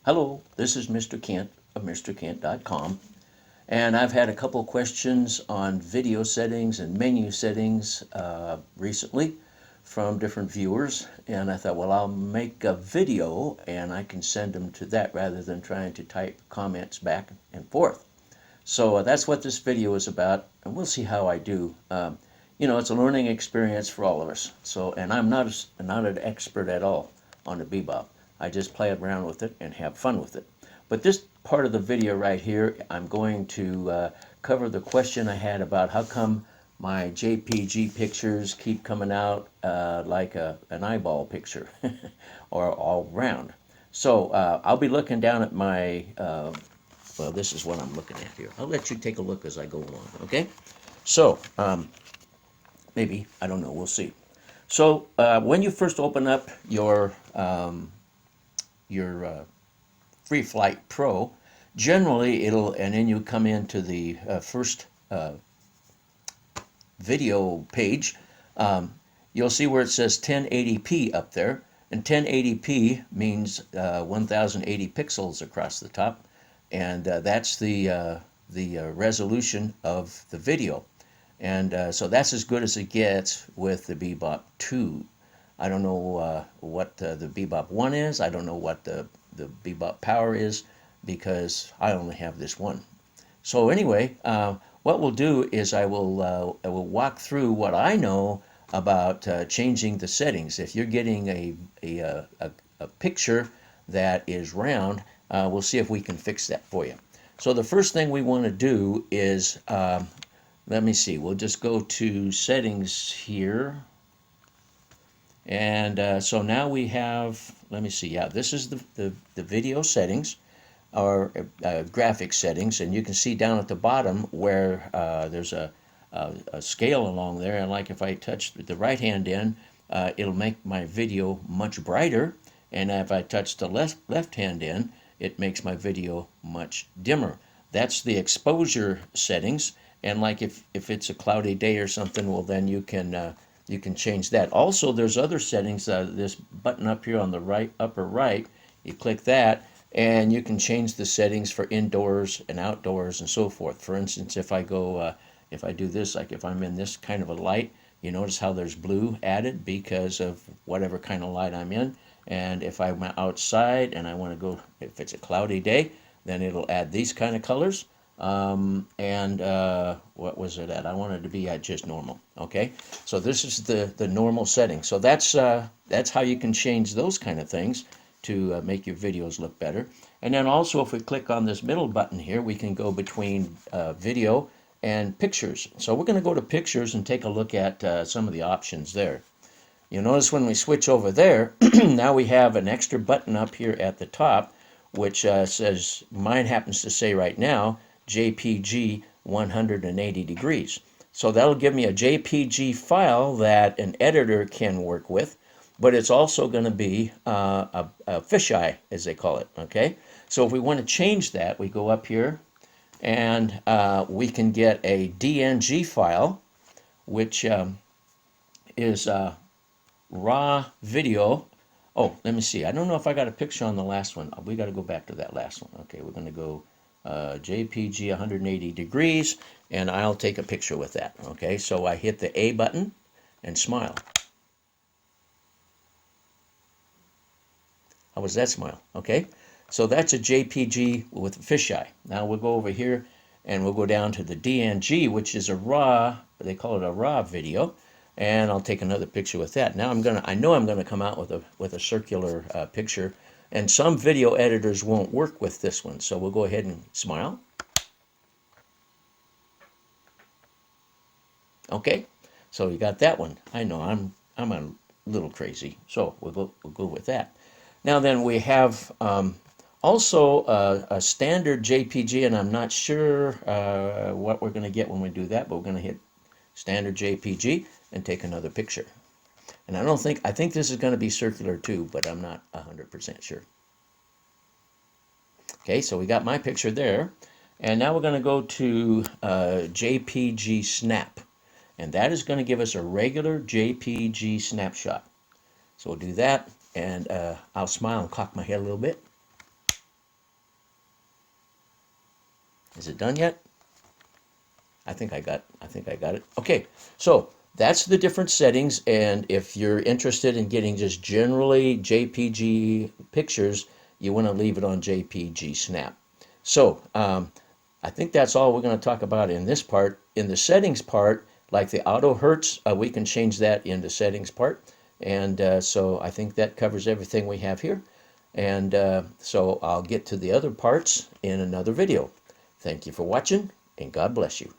Hello, this is Mr. Kent of MrKent.com, and I've had a couple questions on video settings and menu settings recently from different viewers, and I thought, well, I'll make a video and I can send them to that rather than trying to type comments back and forth. So that's what this video is about, and we'll see how I do. It's a learning experience for all of us. So, and I'm not an expert at all on the bebop. I just play around with it and have fun with it. But this part of the video right here, I'm going to cover the question I had about how come my JPG pictures keep coming out like an eyeball picture or all round. So I'll be looking down at my, well, this is what I'm looking at here. I'll let you take a look as I go along, okay? So, maybe, I don't know, we'll see. So when you first open up your FreeFlight Pro, generally and then you come into the first video page, you'll see where it says 1080p up there, and 1080p means 1080 pixels across the top, and that's the resolution of the video. And so that's as good as it gets with the Bebop 2. I don't know what the Bebop 1 is. I don't know what the Bebop Power is because I only have this one. So anyway, what we'll do is I will walk through what I know about changing the settings. If you're getting a picture that is round, we'll see if we can fix that for you. So the first thing we want to do is let me see, we'll just go to settings here. And so now we have, let me see, yeah, this is the video settings, or graphic settings, and you can see down at the bottom where there's a scale along there, and like if I touch the right hand end, it'll make my video much brighter, and if I touch the left hand end, it makes my video much dimmer. That's the exposure settings. And like if it's a cloudy day or something, well then you can change that. Also, there's other settings. This button up here on the right, upper right, you click that, and you can change the settings for indoors and outdoors and so forth. For instance, if I go, if I do this, like if I'm in this kind of a light, you notice how there's blue added because of whatever kind of light I'm in. And if I'm outside and I want to go, if it's a cloudy day, then it'll add these kind of colors. What was it at? I wanted to be at just normal. Okay, so this is the normal setting. So that's how you can change those kind of things to make your videos look better. And then also, if we click on this middle button here, we can go between video and pictures. So we're going to go to pictures and take a look at some of the options there. You'll notice when we switch over there, now we have an extra button up here at the top, which says, mine happens to say right now, JPG 180 degrees. So that'll give me a JPG file that an editor can work with, but it's also going to be a fisheye, as they call it, okay? So if we want to change that, we go up here, and we can get a DNG file, which is raw video. Oh, let me see. I don't know if I got a picture on the last one. We got to go back to that last one. Okay, we're going to go JPG 180 degrees, and I'll take a picture with that. Okay, so I hit the A button and smile. How was that smile? Okay, so that's a JPG with a fisheye. Now we'll go over here and we'll go down to the DNG, which is a raw, they call it a raw video, and I'll take another picture with that. Now I know I'm gonna come out with a circular picture. And some video editors won't work with this one, so we'll go ahead and smile. Okay, so you got that one. I know I'm a little crazy, so we'll go with that. Now then, we have also a standard JPG, and I'm not sure what we're going to get when we do that, but we're going to hit standard JPG and take another picture. And I think this is going to be circular too, but I'm not 100% sure. Okay, so we got my picture there. And now we're going to go to JPG Snap. And that is going to give us a regular JPG snapshot. So we'll do that, and I'll smile and cock my head a little bit. Is it done yet? I think I got it. Okay, so that's the different settings, and if you're interested in getting just generally JPG pictures, you want to leave it on JPG Snap. So I think that's all we're going to talk about in this part. In the settings part, like the auto hertz, we can change that in the settings part, and so I think that covers everything we have here. And so I'll get to the other parts in another video. Thank you for watching, and God bless you.